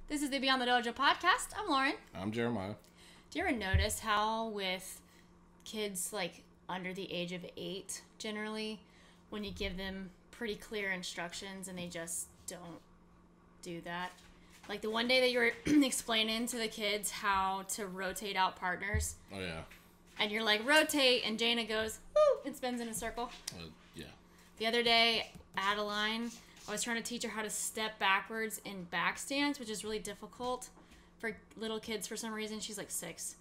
This is the Beyond the Dojo podcast. I'm Lauren. I'm Jeremiah. Do you ever notice how with kids like under the age of 8, generally, when you give them pretty clear instructions and they just don't do that? Like the one day that you were explaining to the kids how to rotate out partners. Oh, yeah. And you're like, rotate, and Jaina goes, woo, and spins in a circle. Yeah. The other day, Adeline, I was trying to teach her how to step backwards in back stance, which is really difficult for little kids for some reason. She's like 6.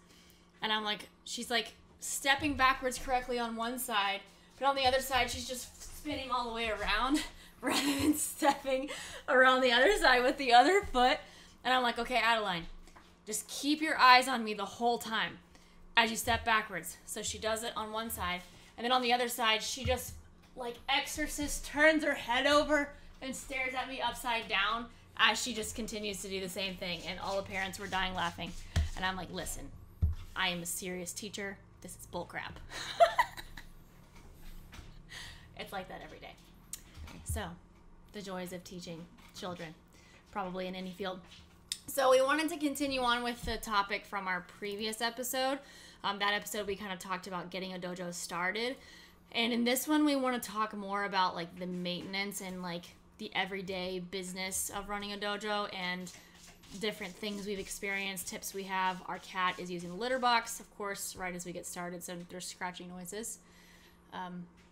And I'm like, she's like stepping backwards correctly on one side, but on the other side, she's just spinning all the way around rather than stepping around the other side with the other foot. And I'm like, okay, Adeline, just keep your eyes on me the whole time as you step backwards. So she does it on one side, and then on the other side, she just, like exorcist, turns her head over and stares at me upside down as she just continues to do the same thing. And all the parents were dying laughing. And I'm like, listen, I am a serious teacher. This is bullcrap. It's like that every day. So, the joys of teaching children, probably in any field. So we wanted to continue on with the topic from our previous episode. That episode we kind of talked about getting a dojo started. And in this one, we want to talk more about like the maintenance and like the everyday business of running a dojo and different things we've experienced, tips we have. Our cat is using the litter box, of course, right as we get started, so there's scratching noises.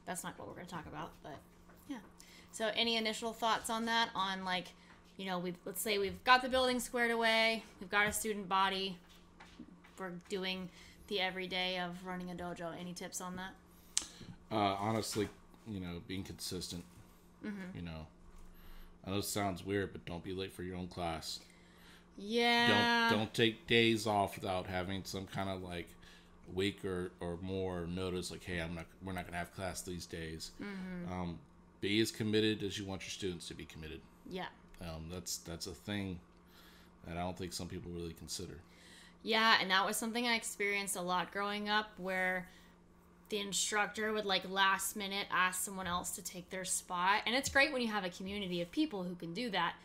That's not what we're going to talk about, but yeah. So any initial thoughts on that? On like, you know, let's say we've got the building squared away, we've got a student body, we're doing the everyday of running a dojo. Any tips on that? Honestly, you know, being consistent. Mm-hmm. You know, I know it sounds weird, but don't be late for your own class. Yeah. Don't take days off without having some kind of like week or more notice. Like, hey, we're not gonna have class these days. Mm-hmm. Be as committed as you want your students to be committed. Yeah. That's a thing that I don't think some people really consider. Yeah, and that was something I experienced a lot growing up, where the instructor would like last minute ask someone else to take their spot. And it's great when you have a community of people who can do that.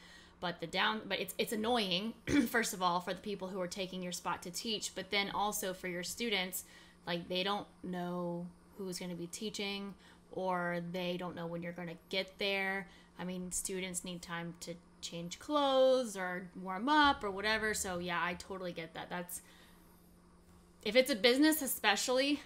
But it's annoying, first of all, for the people who are taking your spot to teach, but then also for your students, like they don't know who's going to be teaching, or they don't know when you're going to get there. I mean, students need time to change clothes or warm up or whatever. So yeah, I totally get that. If it's a business especially,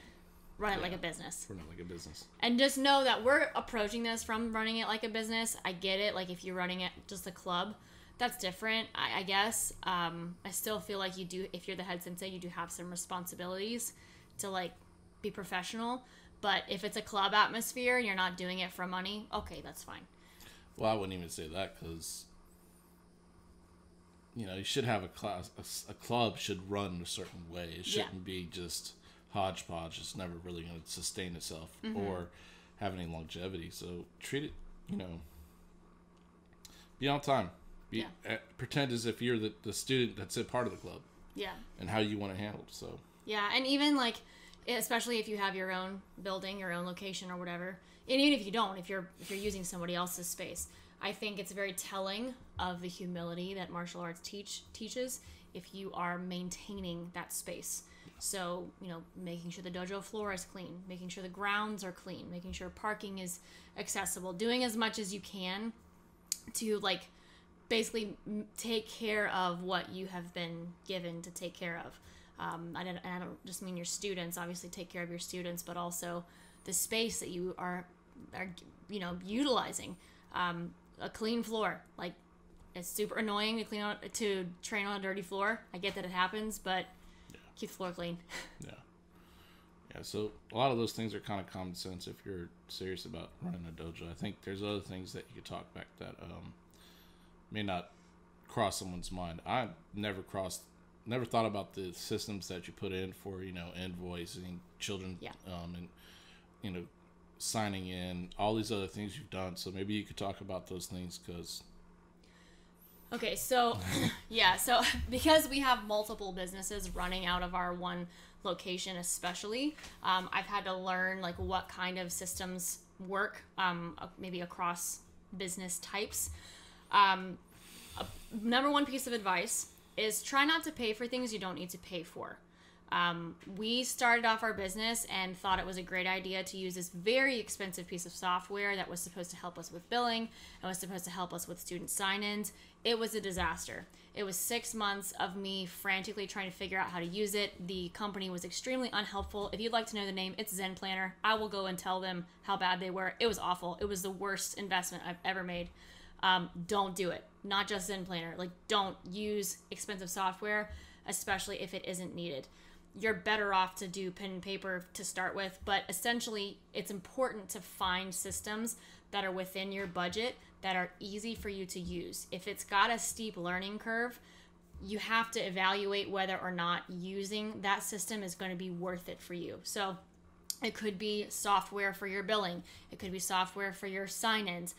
run it like a business. Run it like a business. And just know that we're approaching this from running it like a business. I get it. Like if you're running it just a club, that's different, I guess. I still feel like you do, if you're the head sensei, you do have some responsibilities to like be professional. But if it's a club atmosphere and you're not doing it for money, okay, that's fine. Well, I wouldn't even say that, because you know, you should have a class. A club should run a certain way. It shouldn't be just hodgepodge. It's never really going to sustain itself or have any longevity. So treat it, you know, be on time. Pretend as if you're the student that's a part of the club. Yeah. And how you want to handle it. So. Yeah, and even like, especially if you have your own building, your own location or whatever, and even if you don't, if you're using somebody else's space, I think it's very telling of the humility that martial arts teaches if you are maintaining that space. So, you know, making sure the dojo floor is clean, making sure the grounds are clean, making sure parking is accessible, doing as much as you can to like basically take care of what you have been given to take care of. I don't just mean your students, obviously take care of your students, but also the space that you are you know, utilizing. A clean floor, like it's super annoying to train on a dirty floor. I get that it happens, but keep the floor clean. Yeah, so a lot of those things are kind of common sense if you're serious about running a dojo. I think there's other things that you could talk back that may not cross someone's mind. I've never thought about the systems that you put in for, you know, invoicing children, and, you know, signing in, all these other things you've done. So maybe you could talk about those things, because... Okay, so, so because we have multiple businesses running out of our one location especially, I've had to learn, like, what kind of systems work, maybe across business types. number one piece of advice is try not to pay for things you don't need to pay for. We started off our business and thought it was a great idea to use this very expensive piece of software that was supposed to help us with billing and was supposed to help us with student sign-ins. It was a disaster. It was 6 months of me frantically trying to figure out how to use it. The company was extremely unhelpful. If you'd like to know the name, it's Zen Planner. I will go and tell them how bad they were. It was awful. It was the worst investment I've ever made. Don't do it. Not just Zen Planner. Like, don't use expensive software, especially if it isn't needed. You're better off to do pen and paper to start with, but essentially it's important to find systems that are within your budget that are easy for you to use. If it's got a steep learning curve, you have to evaluate whether or not using that system is going to be worth it for you. So it could be software for your billing. It could be software for your sign-ins,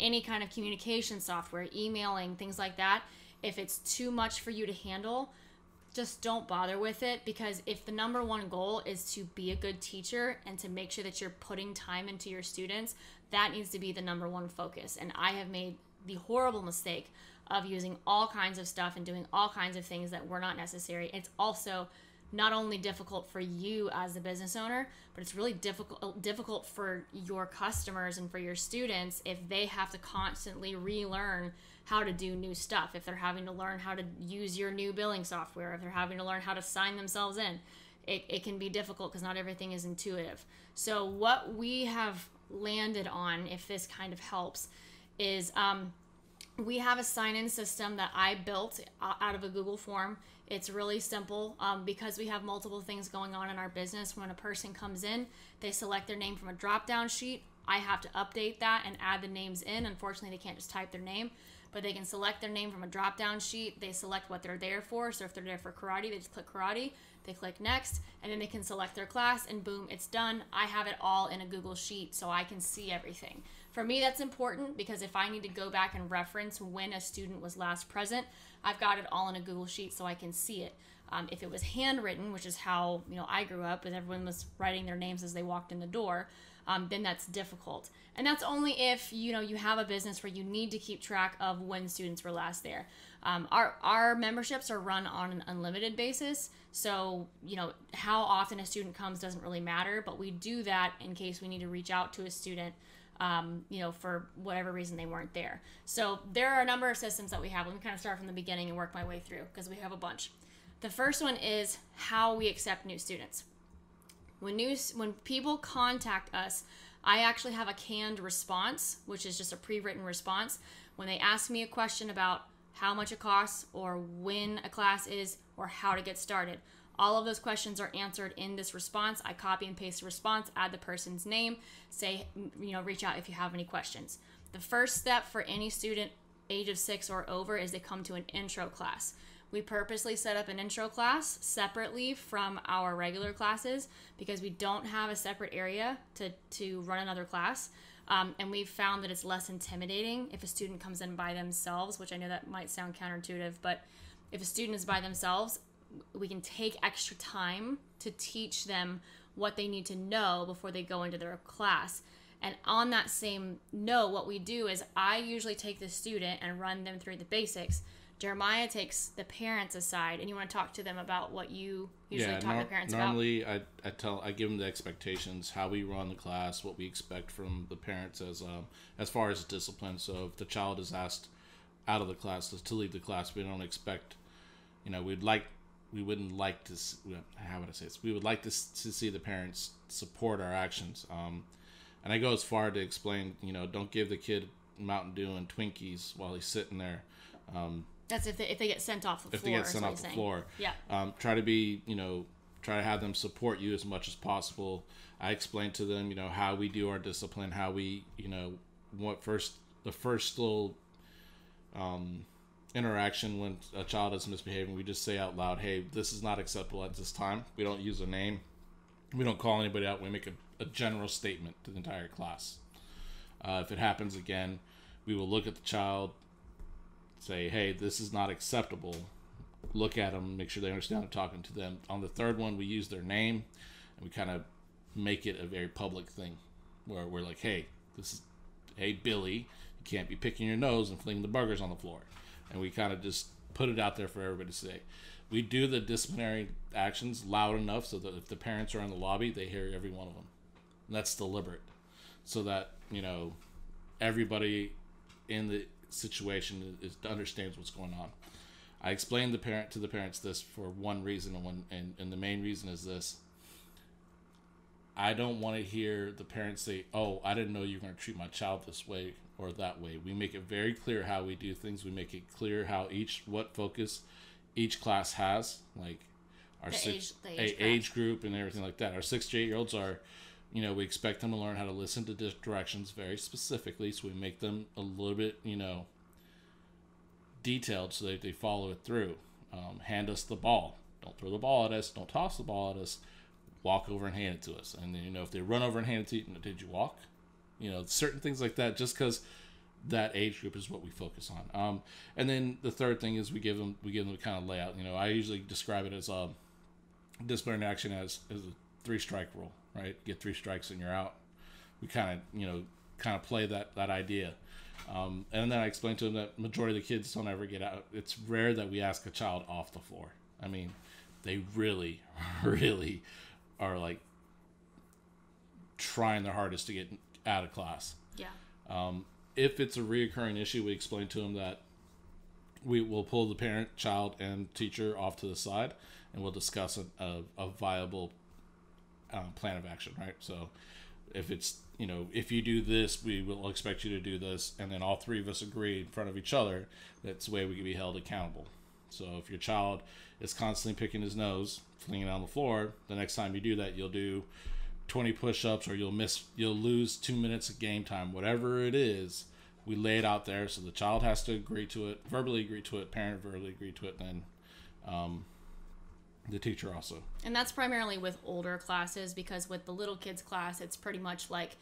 any kind of communication software, emailing, things like that. If it's too much for you to handle, just don't bother with it, because if the number one goal is to be a good teacher and to make sure that you're putting time into your students, that needs to be the number one focus. And I have made the horrible mistake of using all kinds of stuff and doing all kinds of things that were not necessary. It's also not only difficult for you as the business owner, but it's really difficult for your customers and for your students if they have to constantly relearn how to do new stuff, if they're having to learn how to use your new billing software, if they're having to learn how to sign themselves in. It can be difficult because not everything is intuitive. So what we have landed on, if this kind of helps, is we have a sign-in system that I built out of a Google form. It's really simple because we have multiple things going on in our business. When a person comes in, they select their name from a drop-down sheet. I have to update that and add the names in. Unfortunately, they can't just type their name, but they can select their name from a drop-down sheet. They select what they're there for. So if they're there for karate, they just click karate. They click next, and then they can select their class, and boom, it's done. I have it all in a Google Sheet so I can see everything. For me, that's important because if I need to go back and reference when a student was last present, I've got it all in a Google Sheet so I can see it. If it was handwritten, which is how I grew up, and everyone was writing their names as they walked in the door, then that's difficult. And that's only if you have a business where you need to keep track of when students were last there. Our memberships are run on an unlimited basis, so how often a student comes doesn't really matter, but we do that in case we need to reach out to a student for whatever reason they weren't there. So there are a number of systems that we have. Let me kind of start from the beginning and work my way through because we have a bunch. The first one is how we accept new students. When people contact us, I actually have a canned response, which is just a pre-written response. When they ask me a question about how much it costs or when a class is or how to get started, all of those questions are answered in this response. I copy and paste the response, add the person's name, say, reach out if you have any questions. The first step for any student age of 6 or over is they come to an intro class. We purposely set up an intro class separately from our regular classes because we don't have a separate area to run another class. And we've found that it's less intimidating if a student comes in by themselves, which I know that might sound counterintuitive, but if a student is by themselves, we can take extra time to teach them what they need to know before they go into their class. And on that same note, what we do is I usually take the student and run them through the basics. Jeremiah takes the parents aside, and you want to talk to them about what you usually talk to parents normally about. I give them the expectations, how we run the class, what we expect from the parents as far as discipline. So if the child is asked out of the class to leave the class, we don't expect, we would like to see the parents support our actions. And I go as far to explain, don't give the kid Mountain Dew and Twinkies while he's sitting there. That's if they get sent off the floor. If they get sent off the floor. Yeah. Try to have them support you as much as possible. I explain to them, how we do our discipline, how we, the first little interaction when a child is misbehaving, we just say out loud, hey, this is not acceptable at this time. We don't use a name. We don't call anybody out. We make a general statement to the entire class. If it happens again, we will look at the child, say, hey, this is not acceptable. Look at them, make sure they understand I'm talking to them. On the third one, we use their name, and we kind of make it a very public thing where we're like, hey, hey, Billy, you can't be picking your nose and flinging the burgers on the floor. and we kind of just put it out there for everybody to say. We do the disciplinary actions loud enough so that if the parents are in the lobby, they hear every one of them. And that's deliberate, so that, you know, everybody in the situation understands what's going on. I explained to the parents this for one reason, and the main reason is this. I don't want to hear the parents say, "Oh, I didn't know you were going to treat my child this way or that way." We make it very clear how we do things. We make it clear how what focus each class has, like our age group and everything like that. Our 6 to 8 year olds are, you know, we expect them to learn how to listen to directions very specifically, so we make them a little bit, you know, detailed so that they follow it through. Hand us the ball. Don't throw the ball at us. Don't toss the ball at us. Walk over and hand it to us. And then, you know, if they run over and hand it to you, did you walk? You know, certain things like that, just because that age group is what we focus on. And then the third thing is we give them the kind of layout. You know, I usually describe it as disciplinary action as a 3-strike rule, right? Get 3 strikes and you're out. We kind of play that idea. And then I explained to them that majority of the kids don't ever get out. It's rare that we ask a child off the floor. I mean, they really, really are like trying their hardest to get out of class. Yeah. If it's a reoccurring issue, we explain to them that we will pull the parent, child, and teacher off to the side, and we'll discuss a viable plan of action, right? So if it's, you know, if you do this, we will expect you to do this, and then all 3 of us agree in front of each other, that's the way we can be held accountable. So if your child is constantly picking his nose, flinging it on the floor, the next time you do that, you'll do 20 push-ups, or you'll lose 2 minutes of game time, whatever it is. We lay it out there, so the child has to agree to it, verbally agree to it, parent verbally agree to it, then the teacher also. And that's primarily with older classes, because with the little kids class, it's pretty much like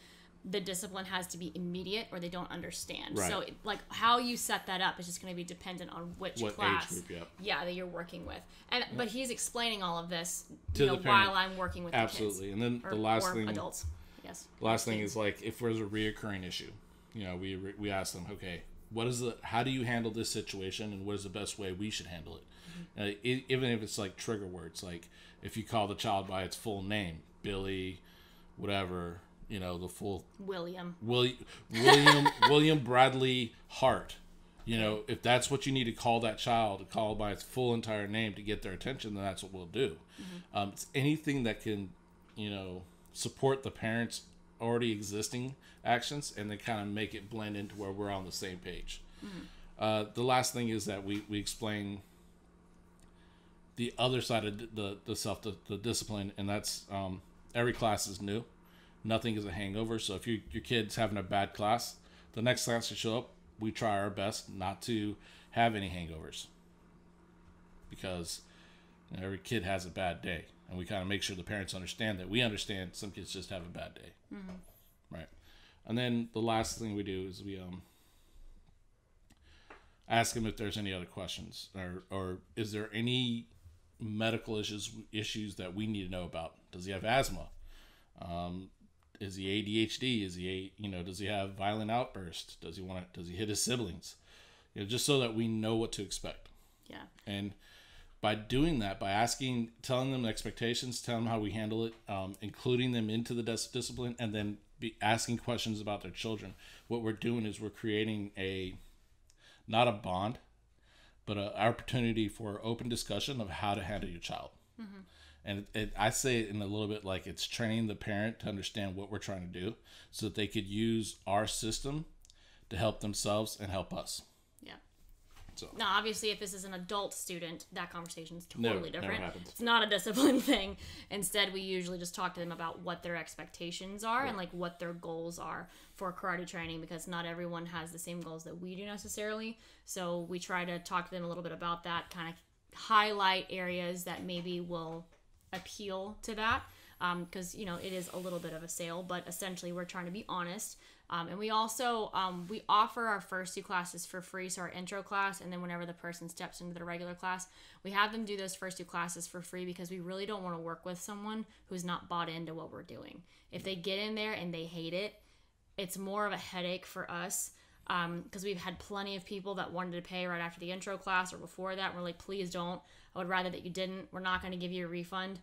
the discipline has to be immediate or they don't understand. Right. So like how you set that up is just going to be dependent on what class age group, that you're working with. And but he's explaining all of this to the parent, while I'm working with absolutely. The kids. And then the last thing, adults. Yes. The last thing is, like, if there's a reoccurring issue, you know, we ask them, okay, how do you handle this situation, and what is the best way we should handle it? Even if it's like trigger words, like if you call the child by its full name, Billy, whatever, you know, the full William Bradley Hart, you know, if that's what you need to call that child, to call by its full entire name to get their attention, then that's what we'll do. It's anything that can, you know, support the parents' already existing actions, and then kind of make it blend into where we're on the same page. The last thing is that we explain the other side of the discipline, and that's every class is new. Nothing is a hangover. So if your kid's having a bad class, the next class you show up, we try our best not to have any hangovers, because, you know, every kid has a bad day, and we kind of make sure the parents understand that. We understand some kids just have a bad day. Right. And then the last thing we do is we ask them if there's any other questions, or is there any medical issues that we need to know about. Does he have asthma? Is he ADHD? Does he have violent outbursts? Does he hit his siblings? You know, just so that we know what to expect. Yeah. And by doing that, by telling them the expectations, telling them how we handle it, including them into the discipline, and then asking questions about their children, what we're doing is we're creating not a bond, but an opportunity for open discussion of how to handle your child. And I say it in a little bit like it's training the parent to understand what we're trying to do, so that they could use our system to help themselves and help us. Yeah. So now, obviously, if this is an adult student, that conversation is totally different. Never happens. It's not a discipline thing. Instead, we usually just talk to them about what their expectations are, and like what their goals are for karate training, because not everyone has the same goals that we do necessarily. So we try to talk to them a little bit about that, kind of highlight areas that maybe will appeal to that, because you know, it is a little bit of a sale, but essentially we're trying to be honest. And we also we offer our first 2 classes for free, so our intro class, and then whenever the person steps into the regular class, we have them do those first 2 classes for free, because we really don't want to work with someone who's not bought into what we're doing. If they get in there and they hate it, it's more of a headache for us because we've had plenty of people that wanted to pay right after the intro class or before that. We're like, please don't. I would rather that you didn't. We're not going to give you a refund.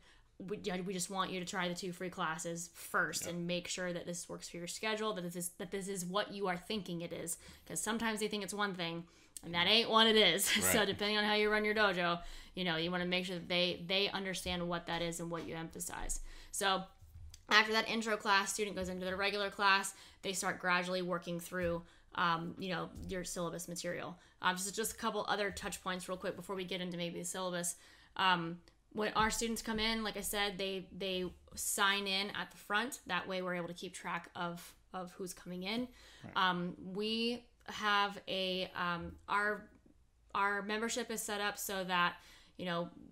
We just want you to try the 2 free classes first and make sure that this works for your schedule, that this is what you are thinking it is. Because sometimes they think it's one thing, and that ain't what it is. Right. So depending on how you run your dojo, you want to make sure that they understand what that is and what you emphasize. So after that intro class, student goes into their regular class. They start gradually working through your syllabus material. Just a couple other touch points real quick before we get into maybe the syllabus. When our students come in, like I said, they sign in at the front. That way we're able to keep track of who's coming in. Right. We have our membership is set up so that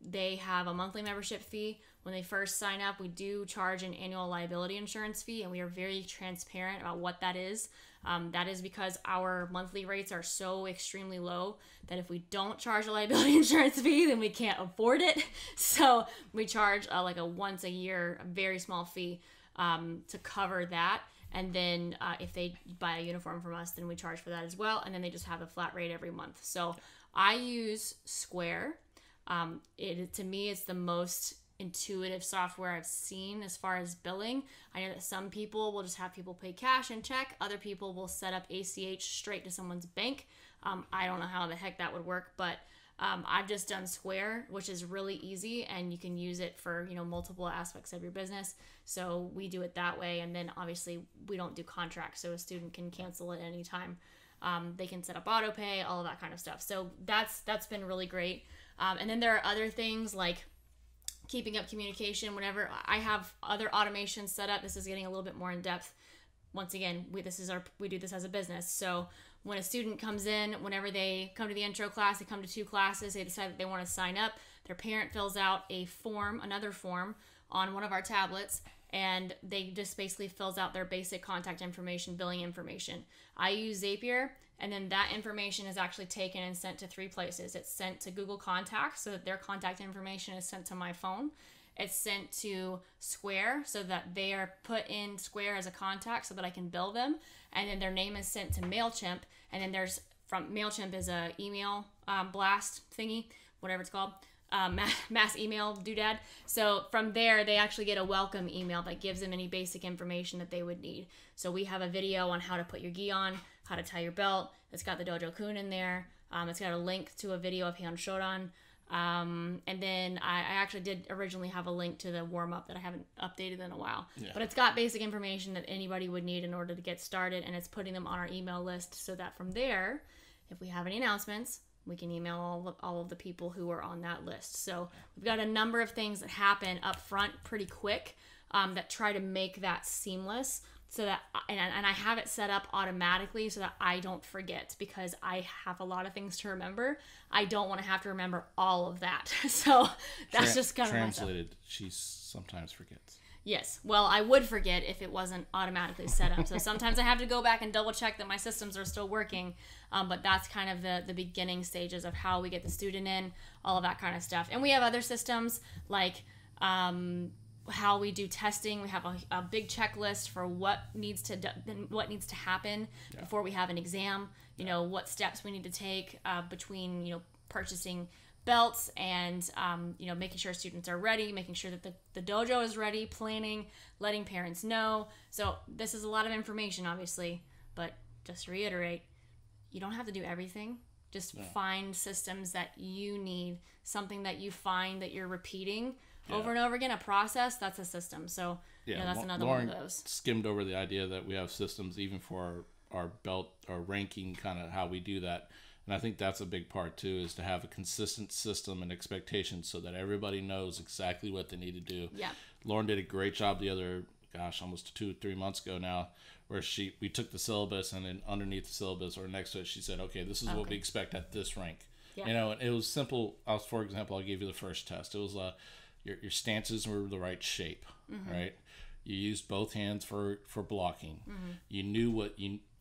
they have a monthly membership fee. When they first sign up, we do charge an annual liability insurance fee, and we are very transparent about what that is. That is because our monthly rates are so extremely low that if we don't charge a liability insurance fee, then we can't afford it. So we charge like a once a year, a very small fee to cover that. And then if they buy a uniform from us, then we charge for that as well. And then they just have a flat rate every month. So I use Square. To me, it's the most intuitive software I've seen as far as billing. I know that some people will just have people pay cash and check. Other people will set up ACH straight to someone's bank. I don't know how the heck that would work, but I've just done Square, which is really easy, and you can use it for multiple aspects of your business. So we do it that way, and then obviously we don't do contracts, so a student can cancel at any time. They can set up auto pay, all of that kind of stuff. So that's been really great. And then there are other things like keeping up communication. Whenever I have other automations set up, this is getting a little bit more in depth. Once again, we do this as a business. So when a student comes in, whenever they come to the intro class, they come to 2 classes, they decide that they want to sign up, their parent fills out another form on one of our tablets, and they just basically fills out their basic contact information, billing information. I use Zapier, and then that information is actually taken and sent to 3 places. It's sent to Google Contacts so that their contact information is sent to my phone. It's sent to Square so that they are put in Square as a contact so that I can bill them. And then their name is sent to MailChimp. And then MailChimp is a email blast thingy, whatever it's called. Mass email doodad. So from there, they actually get a welcome email that gives them any basic information that they would need. So we have a video on how to put your gi on, how to tie your belt. It's got the Dojo Kun in there. It's got a link to a video of Heian Shodan. And then I actually did originally have a link to the warm-up that I haven't updated in a while. Yeah. But it's got basic information that anybody would need in order to get started, and it's putting them on our email list so that from there, if we have any announcements, we can email all of the people who are on that list. So we've got a number of things that happen up front pretty quick that try to make that seamless. So that, and I have it set up automatically so that I don't forget, because I have a lot of things to remember. I don't want to have to remember all of that. So that's just kind of translated. She sometimes forgets. Yes. Well, I would forget if it wasn't automatically set up. So sometimes I have to go back and double check that my systems are still working. But that's kind of the beginning stages of how we get the student in, all of that kind of stuff. And we have other systems like how we do testing. We have a big checklist for what needs to happen before we have an exam. What steps we need to take between purchasing belts and making sure students are ready, making sure that the dojo is ready, planning, letting parents know. So this is a lot of information, obviously, but just to reiterate, you don't have to do everything. Just find systems that you need, something that you find that you're repeating over and over again. A process, that's a system. So that's another Lauren one of those. Skimmed over the idea that we have systems even for our belt, our ranking, kind of how we do that. And I think that's a big part too, is to have a consistent system and expectations so that everybody knows exactly what they need to do. Yeah. Lauren did a great job almost 2-3 months ago now, where we took the syllabus, and then underneath the syllabus or next to it, she said, okay, this is what we expect at this rank. Yeah. And it was simple. For example, I'll give you the first test. It was your stances were the right shape, right? You used both hands for blocking. You knew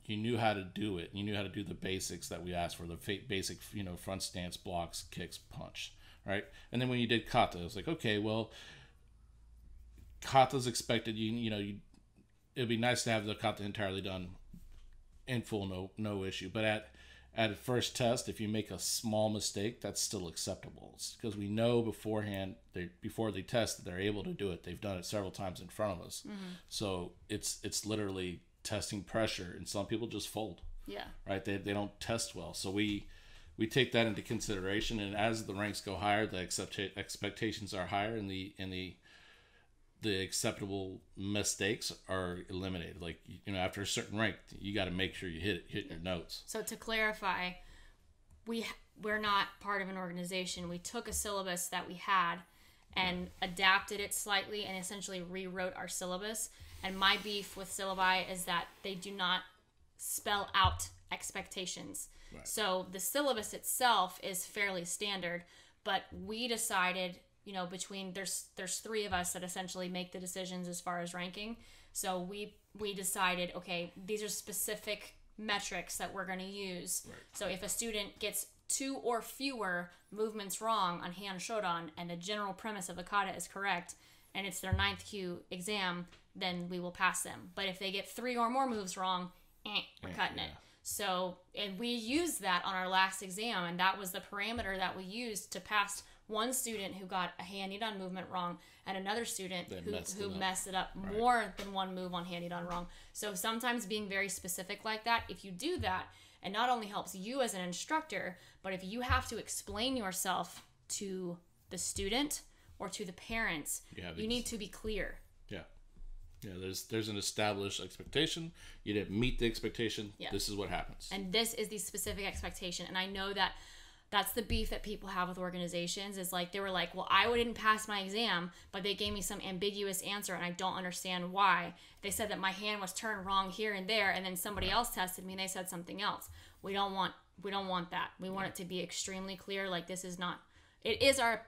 you knew how to do it. You knew how to do the basics that we asked for, the basic, front stance, blocks, kicks, punch, right? And then when you did kata, it was like, okay, well, kata's expected. It'd be nice to have the kata entirely done in full, no issue. But at first test, if you make a small mistake, that's still acceptable, because we know beforehand, before they test, that they're able to do it. They've done it several times in front of us. So it's literally testing pressure, and some people just fold. Yeah. Right. They don't test well. So we take that into consideration, and as the ranks go higher, the expectations are higher, and the acceptable mistakes are eliminated. Like, after a certain rank, you got to make sure you hit your notes. So to clarify, we're not part of an organization. We took a syllabus that we had and adapted it slightly and essentially rewrote our syllabus. And my beef with syllabi is that they do not spell out expectations. Right. So the syllabus itself is fairly standard, but we decided, between there's three of us that essentially make the decisions as far as ranking. So we decided, okay, these are specific metrics that we're going to use. Right. So if a student gets 2 or fewer movements wrong on hand shodan and the general premise of the kata is correct, and it's their 9th Q exam, then we will pass them. But if they get 3 or more moves wrong, we're cutting it. So, and we used that on our last exam, and that was the parameter that we used to pass one student who got a hand-on movement wrong and another student who messed it up more than one move on hand-on wrong. So sometimes being very specific like that, if you do that, it not only helps you as an instructor, but if you have to explain yourself to the student or to the parents, you need to be clear. Yeah, there's an established expectation. You didn't meet the expectation. Yeah. This is what happens. And this is the specific expectation. And I know that that's the beef that people have with organizations, is like, they were like, well, I didn't pass my exam, but they gave me some ambiguous answer and I don't understand why. They said that my hand was turned wrong here and there, and then somebody else tested me and they said something else. We don't want that. We want it to be extremely clear. Like, this is not, it is our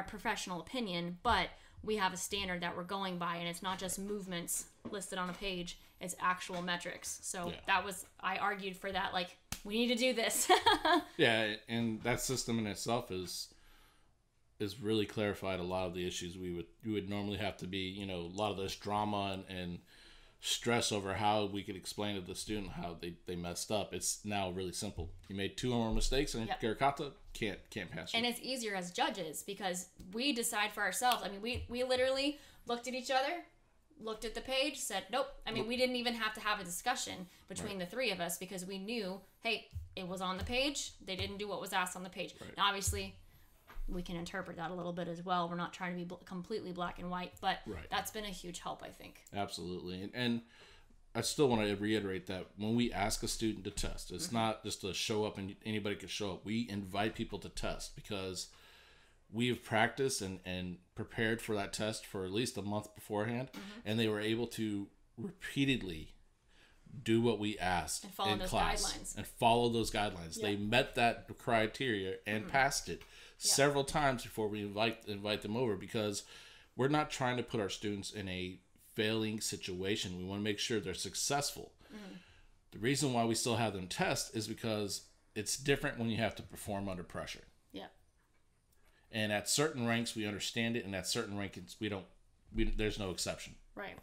professional opinion, but we have a standard that we're going by, and it's not just movements listed on a page, it's actual metrics. So I argued for that, like, we need to do this. Yeah, and that system in itself is really clarified a lot of the issues we would normally have to be, a lot of this drama and stress over how we could explain to the student how they messed up. It's now really simple. You made 2 or more mistakes and Karakata can't pass you. And it's easier as judges because we decide for ourselves. I mean, we literally looked at each other, looked at the page, said nope. I mean, we didn't even have to have a discussion between the three of us because we knew, hey, it was on the page. They didn't do what was asked on the page. Right. Now, obviously, we can interpret that a little bit as well. We're not trying to be completely black and white, but that's been a huge help, I think. Absolutely. And I still want to reiterate that when we ask a student to test, it's not just to show up and anybody can show up. We invite people to test because we have practiced and prepared for that test for at least a month beforehand, and they were able to repeatedly do what we asked in class and follow those guidelines. They met that criteria and passed it several times before we invite them over, because we're not trying to put our students in a failing situation. We want to make sure they're successful. The reason why we still have them test is because it's different when you have to perform under pressure. And at certain ranks we understand it, and at certain rankings there's no exception. Right.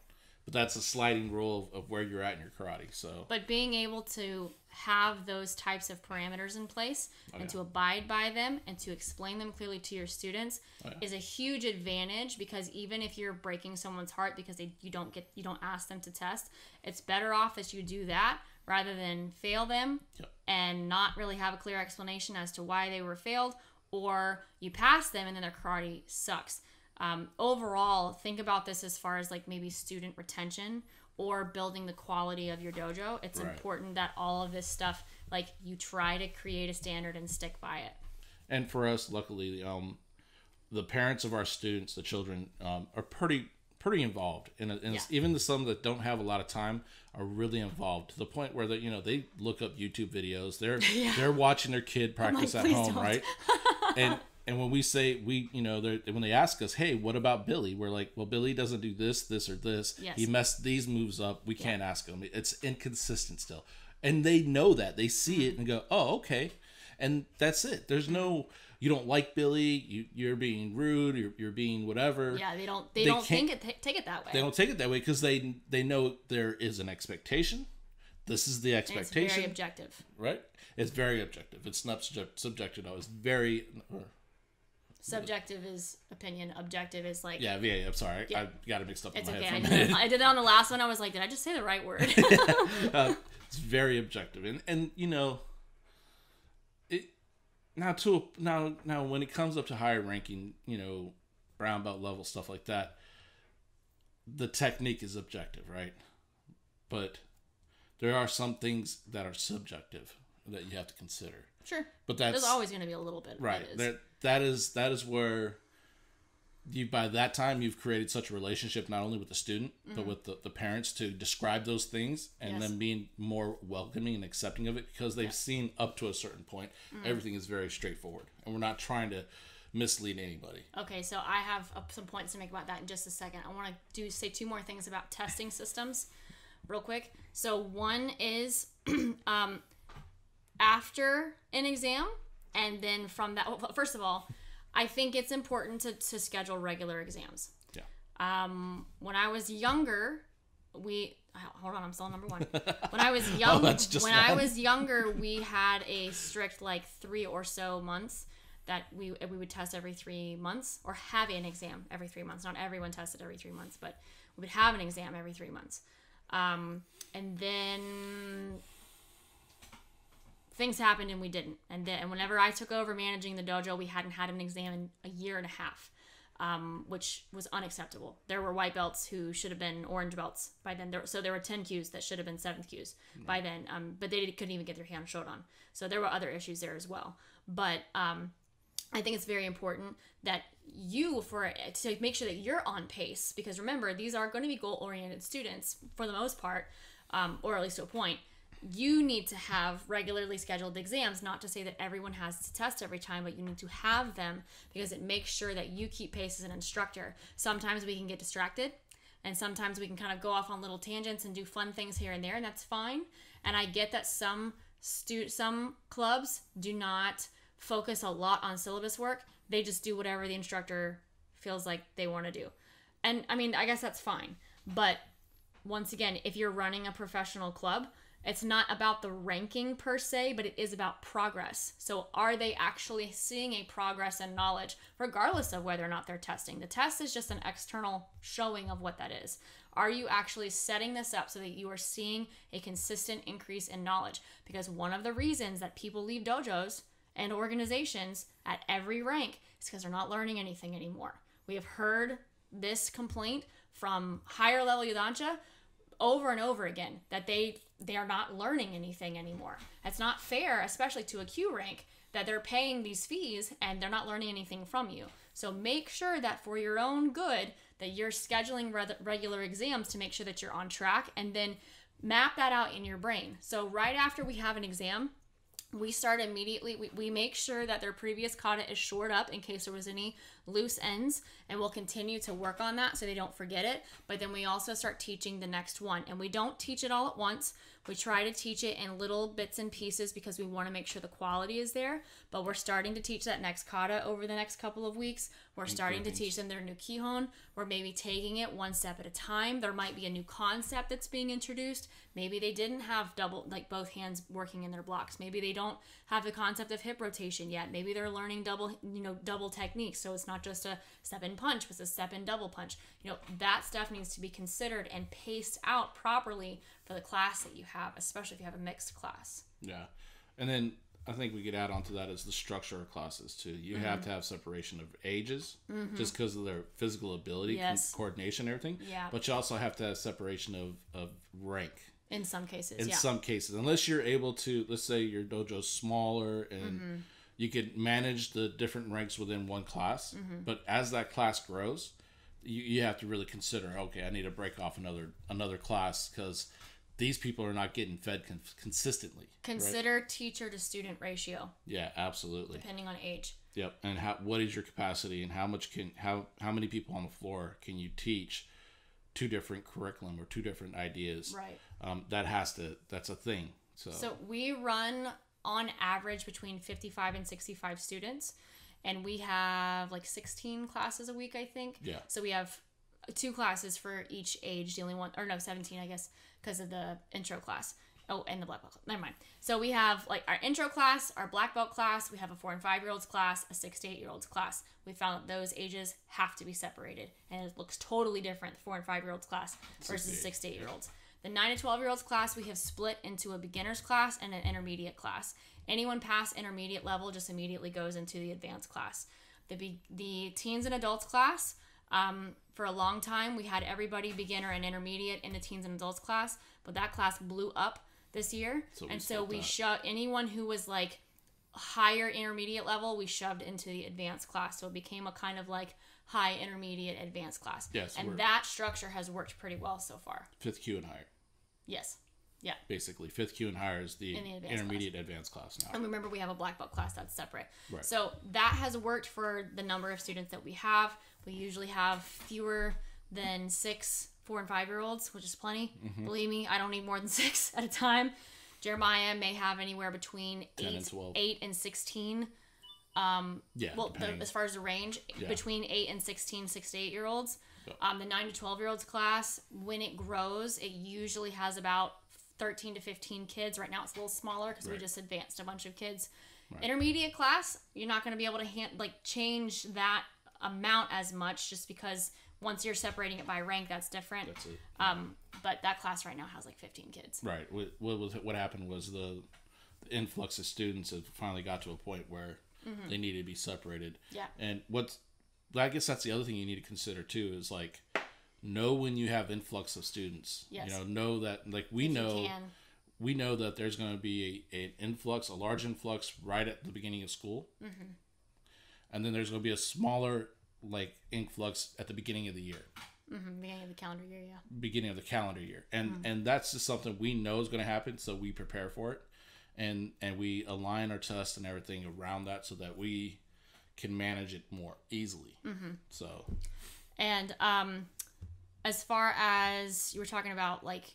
But that's a sliding rule of where you're at in your karate. So, but being able to have those types of parameters in place and to abide by them and to explain them clearly to your students is a huge advantage, because even if you're breaking someone's heart because you don't ask them to test, it's better off that you do that rather than fail them and not really have a clear explanation as to why they were failed, or you pass them and then their karate sucks. Overall, think about this as far as like maybe student retention or building the quality of your dojo. It's important that all of this stuff, like, you try to create a standard and stick by it. And for us, luckily, the parents of our students, the children, are pretty involved, and even some that don't have a lot of time are really involved, to the point where they look up YouTube videos. They're watching their kid practice at home, right? And when we say when they ask us, hey, what about Billy? We're like, well, Billy doesn't do this, or this. Yes. He messed these moves up. We can't ask him. It's inconsistent still. And they know that. They see it and go, oh, okay. And that's it. There's no, you don't like Billy, you're being rude, you're being whatever. Yeah, they don't take it that way. They don't take it that way because they know there is an expectation. this is the expectation. And it's very objective. Right? It's very objective. It's not subjective. No, it's very... Subjective is opinion. Objective is like... Yeah, I'm sorry. I got it mixed up in my head for a minute. minute. I did it on the last one. I was like, did I just say the right word? It's very objective. And you know... Now when it comes up to higher ranking, you know, brown belt level, stuff like that, the technique is objective, right? But there are some things that are subjective that you have to consider. Sure. But there's always going to be a little bit. Right. That is where you, by that time, you've created such a relationship not only with the student, but with the parents to describe those things and then being more welcoming and accepting of it, because they've seen up to a certain point, everything is very straightforward. And we're not trying to mislead anybody. Okay, so I have some points to make about that in just a second. I want to say two more things about testing systems real quick. So one is after an exam, and then from that, well, first of all, I think it's important to schedule regular exams. Yeah. When I was younger, hold on, I'm still on number one. When I was young, I was younger, we had a strict 3 or so months that we would test every 3 months, or have an exam every 3 months. Not everyone tested every 3 months, but we would have an exam every 3 months. And then things happened and we didn't. And whenever I took over managing the dojo, we hadn't had an exam in a year and a half, which was unacceptable. There were white belts who should have been orange belts by then. So there were 10 Qs that should have been 7th Qs by then, but they couldn't even get their hand shodan. So there were other issues there as well. But I think it's very important that to make sure that you're on pace, because remember, these are going to be goal-oriented students for the most part, or at least to a point. You need to have regularly scheduled exams, not to say that everyone has to test every time, but you need to have them because it makes sure that you keep pace as an instructor. Sometimes we can get distracted, and sometimes we can kind of go off on little tangents and do fun things here and there, and that's fine. And I get that some clubs do not focus a lot on syllabus work. They just do whatever the instructor feels like they want to do. And I mean, I guess that's fine. But once again, if you're running a professional club, it's not about the ranking per se, but it is about progress. So are they actually seeing a progress in knowledge, regardless of whether or not they're testing? The test is just an external showing of what that is. Are you actually setting this up so that you are seeing a consistent increase in knowledge? Because one of the reasons that people leave dojos and organizations at every rank is because they're not learning anything anymore. We have heard this complaint from higher level Yodansha over and over again, that they are not learning anything anymore. It's not fair, especially to a Q rank, that they're paying these fees and they're not learning anything from you. So make sure that for your own good, that you're scheduling regular exams to make sure that you're on track, and then map that out in your brain. So right after we have an exam, we start immediately, we make sure that their previous kata is shored up in case there was any loose ends, and we'll continue to work on that so they don't forget it. But then we also start teaching the next one, and we don't teach it all at once. We try to teach it in little bits and pieces because we want to make sure the quality is there. But we're starting to teach that next kata over the next couple of weeks. We're starting to teach them their new kihon. We're maybe taking it one step at a time. There might be a new concept that's being introduced. Maybe they didn't have both hands working in their blocks. Maybe they don't have the concept of hip rotation yet. Maybe they're learning double techniques. So it's not just a step in punch, but it's a step in double punch. That stuff needs to be considered and paced out properly for the class that you have, especially if you have a mixed class. Yeah. And then I think we could add on to that is the structure of classes too. You have to have separation of ages just because of their physical ability, coordination, everything. Yeah. But you also have to have separation of rank. In some cases, In some cases. Unless you're able to, let's say your dojo's smaller and you could manage the different ranks within one class. But as that class grows, you have to really consider, okay, I need to break off another class because these people are not getting fed consistently. Consider teacher to student ratio. Yeah, absolutely. Depending on age. Yep. And what is your capacity, and how many people on the floor can you teach two different curriculum or two different ideas? Right. That's a thing. So we run on average between 55 and 65 students, and we have 16 classes a week, I think. Yeah. So we have 2 classes for each age. The only one, or no, 17, I guess, because of the intro class. Oh, and the black belt. Never mind. So we have like our intro class, our black belt class. We have a 4 and 5 year olds class, a 6 to 8 year olds class. We found that those ages have to be separated, and it looks totally different. The 4 and 5 year olds class versus the 6 to 8 year olds. The 9 to 12 year olds class we have split into a beginners class and an intermediate class. Anyone past intermediate level just immediately goes into the advanced class. The teens and adults class. For a long time, we had everybody beginner and intermediate in the teens and adults class, but that class blew up this year. So we shoved anyone who was like higher intermediate level, we shoved into the advanced class. So it became a kind of like high intermediate advanced class. Yes, and that structure has worked pretty well so far. 5th Q and higher. Yes. Yeah. Basically, 5th Q and higher is the intermediate advanced class now. And remember, we have a black belt class that's separate. Right. So that has worked for the number of students that we have. We usually have fewer than 6 4 and 5 year olds, which is plenty. Mm-hmm. Believe me, I don't need more than 6 at a time. Jeremiah may have anywhere between 8 and 16. As far as the range, between 8 and 16, 6 to 8 year olds. Yep. The 9 to 12 year olds class, when it grows, it usually has about 13 to 15 kids. Right now it's a little smaller because we just advanced a bunch of kids. Right. Intermediate class, you're not going to be able to change that amount as much, just because once you're separating it by rank, that's different. That's it. But that class right now has like 15 kids. Right. What happened was the influx of students have finally got to a point where they needed to be separated. Yeah. And I guess that's the other thing you need to consider too, is like, know when you have influx of students. Yes. Know that, like, we know that there's going to be a large influx right at the beginning of school. Mm-hmm. And then there's going to be a smaller, like, influx at the beginning of the year. Mm-hmm. Beginning of the calendar year, yeah. Beginning of the calendar year. And that's just something we know is going to happen, so we prepare for it. And we align our tests and everything around that so that we can manage it more easily. Mm-hmm. So. And as far as you were talking about, like,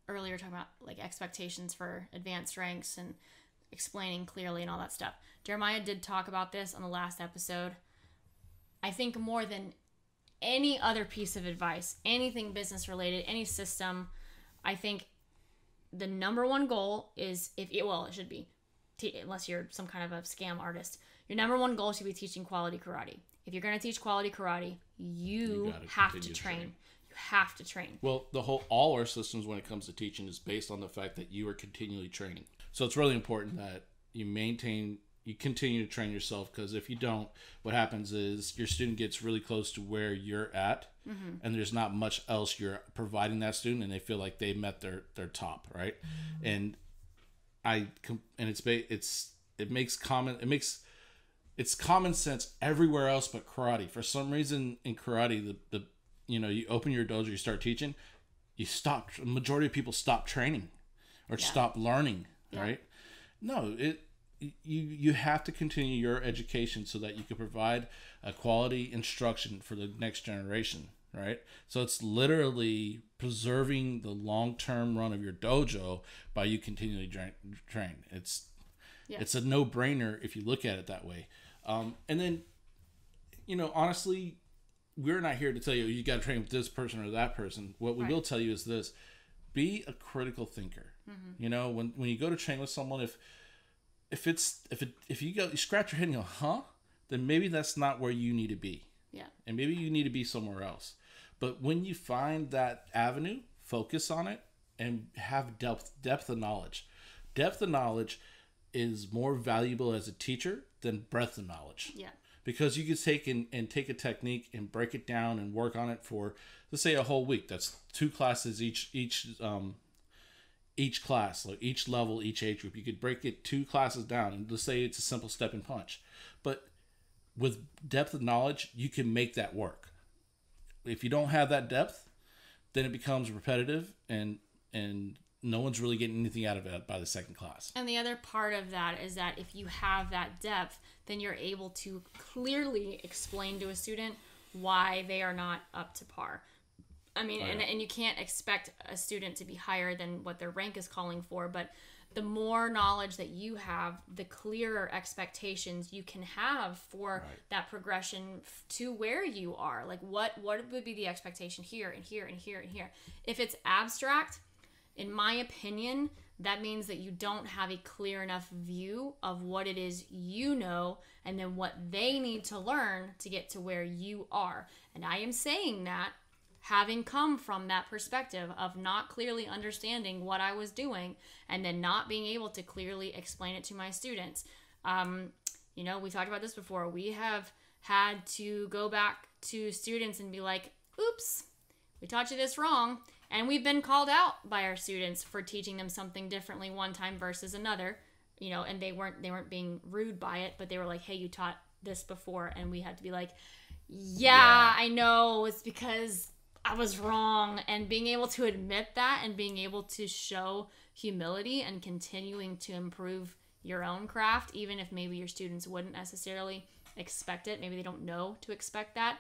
earlier, talking about, like, expectations for advanced ranks and explaining clearly and all that stuff. Jeremiah did talk about this on the last episode. I think more than any other piece of advice, anything business related, any system, I think the number one goal is, it should be, unless you're some kind of a scam artist, your number one goal should be teaching quality karate. If you're going to teach quality karate, you have to train. You have to train. Well, all our systems when it comes to teaching is based on the fact that you are continually training. So it's really important that you continue to train yourself, because if you don't, what happens is your student gets really close to where you're at, and there's not much else you're providing that student, and they feel like they met their top, right? And it's common sense everywhere else but karate. For some reason in karate, you open your dojo, you start teaching, the majority of people stop training or stop learning, right? No, you have to continue your education so that you can provide a quality instruction for the next generation, right? So it's literally preserving the long-term run of your dojo by you continually train. It's a no-brainer if you look at it that way. And then, honestly, we're not here to tell you got to train with this person or that person. What we will tell you is this: be a critical thinker. Mm-hmm. When you go to train with someone, if you scratch your head and go, huh? Then maybe that's not where you need to be. Yeah. And maybe you need to be somewhere else. But when you find that avenue, focus on it and have depth of knowledge. Depth of knowledge is more valuable as a teacher than breadth of knowledge. Yeah. Because you can take a technique and break it down and work on it for, let's say, a whole week. That's 2 classes each class, like each level, each age group. You could break it 2 classes down, and let's say it's a simple step and punch. But with depth of knowledge, you can make that work. If you don't have that depth, then it becomes repetitive, and no one's really getting anything out of it by the second class. And the other part of that is that if you have that depth, then you're able to clearly explain to a student why they are not up to par. I mean, and you can't expect a student to be higher than what their rank is calling for, but the more knowledge that you have, the clearer expectations you can have for that progression to where you are. Like, what would be the expectation here and here and here and here? If it's abstract, in my opinion, that means that you don't have a clear enough view of what it is you know and then what they need to learn to get to where you are. And I am saying that having come from that perspective of not clearly understanding what I was doing and then not being able to clearly explain it to my students. You know, we talked about this before. We have had to go back to students and be like, oops, we taught you this wrong. And we've been called out by our students for teaching them something differently one time versus another, you know, and they weren't being rude by it, but they were like, hey, you taught this before. And we had to be like, yeah. I know, it's because I was wrong. And being able to admit that and being able to show humility and continuing to improve your own craft, even if maybe your students wouldn't necessarily expect it. Maybe they don't know to expect that.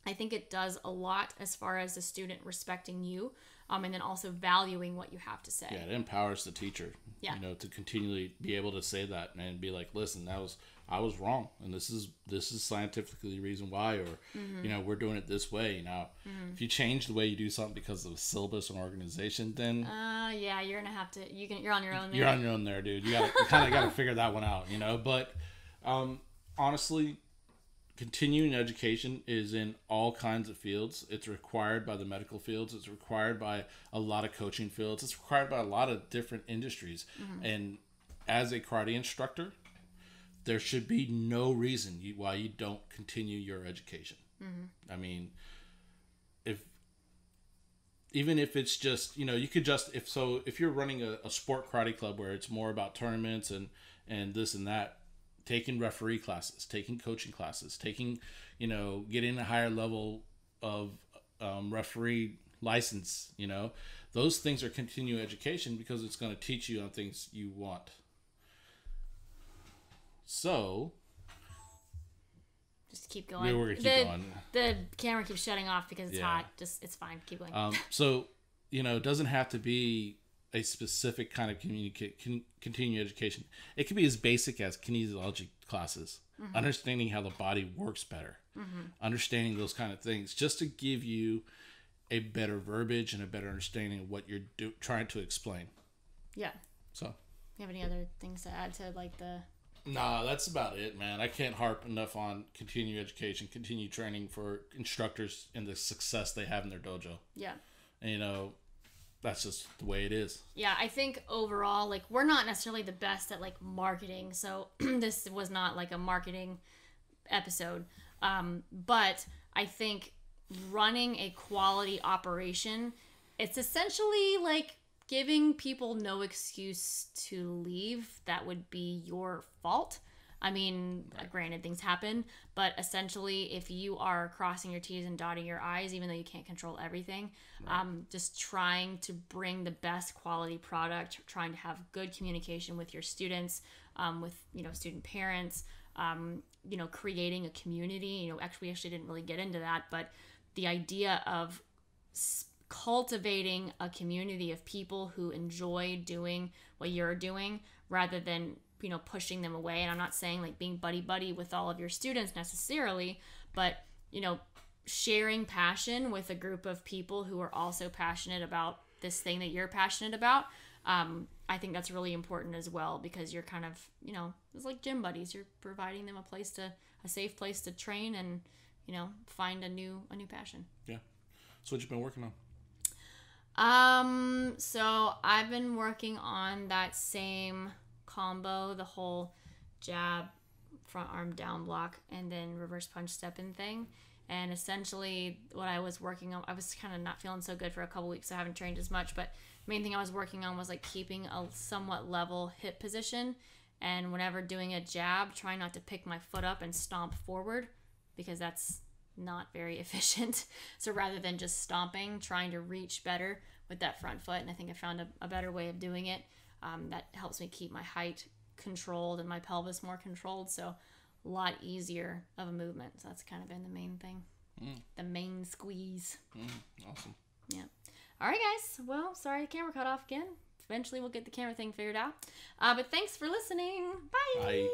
I think it does a lot as far as the student respecting you, and then also valuing what you have to say. Yeah, it empowers the teacher, you know, to continually be able to say that and be like, listen, I was wrong, and this is scientifically the reason why, or you know, we're doing it this way. Now, if you change the way you do something because of a syllabus and organization, then yeah, you're gonna have to. You're on your own. You're on your own there, dude. You kind of got to figure that one out, you know. But honestly, continuing education is in all kinds of fields. It's required by the medical fields. It's required by a lot of coaching fields. It's required by a lot of different industries. And as a karate instructor, there should be no reason why you don't continue your education. I mean, even if it's just, you know, you could just, if you're running a sport karate club where it's more about tournaments and this and that, taking referee classes, taking coaching classes, taking, you know, getting a higher level of referee license, you know, those things are continuing education because it's going to teach you on things you want. So, just keep going. We're going to keep going. The camera keeps shutting off because it's hot. It's fine. Keep going. So, you know, it doesn't have to be a specific kind of continuing education. It can be as basic as kinesiology classes, understanding how the body works better, understanding those kind of things, just to give you a better verbiage and a better understanding of what you're trying to explain. Yeah. So, you have any other things to add to like the... Nah, that's about it, man. I can't harp enough on continuing education, continue training for instructors and the success they have in their dojo. Yeah. And, you know, that's just the way it is. Yeah, I think overall, like, we're not necessarily the best at, like, marketing. So this was not, like, a marketing episode. But I think running a quality operation, it's essentially, like, giving people no excuse to leave that would be your fault. I mean, granted, things happen, but essentially, if you are crossing your T's and dotting your I's, even though you can't control everything, just trying to bring the best quality product, trying to have good communication with your students, with, you know, student parents, you know, creating a community. You know, we actually didn't really get into that, but the idea of cultivating a community of people who enjoy doing what you're doing rather than, you know, pushing them away. And I'm not saying like being buddy with all of your students necessarily, but, you know, sharing passion with a group of people who are also passionate about this thing that you're passionate about. I think that's really important as well, because you're kind of, you know, it's like gym buddies. You're providing them a safe place to train and, you know, find a new passion. Yeah. So what you been working on? So I've been working on that same combo, the whole jab, front arm down block, and then reverse punch step in thing. And essentially what I was working on, I was kind of not feeling so good for a couple weeks, so I haven't trained as much, but main thing I was working on was like keeping a somewhat level hip position, and whenever doing a jab, trying not to pick my foot up and stomp forward, because that's not very efficient. So rather than just stomping, trying to reach better with that front foot, and I think I found a better way of doing it that helps me keep my height controlled and my pelvis more controlled, so a lot easier of a movement. So that's kind of been the main thing. The main squeeze. Awesome. Yeah. All right, guys. Well, sorry the camera cut off again. Eventually we'll get the camera thing figured out. But thanks for listening. Bye. Bye.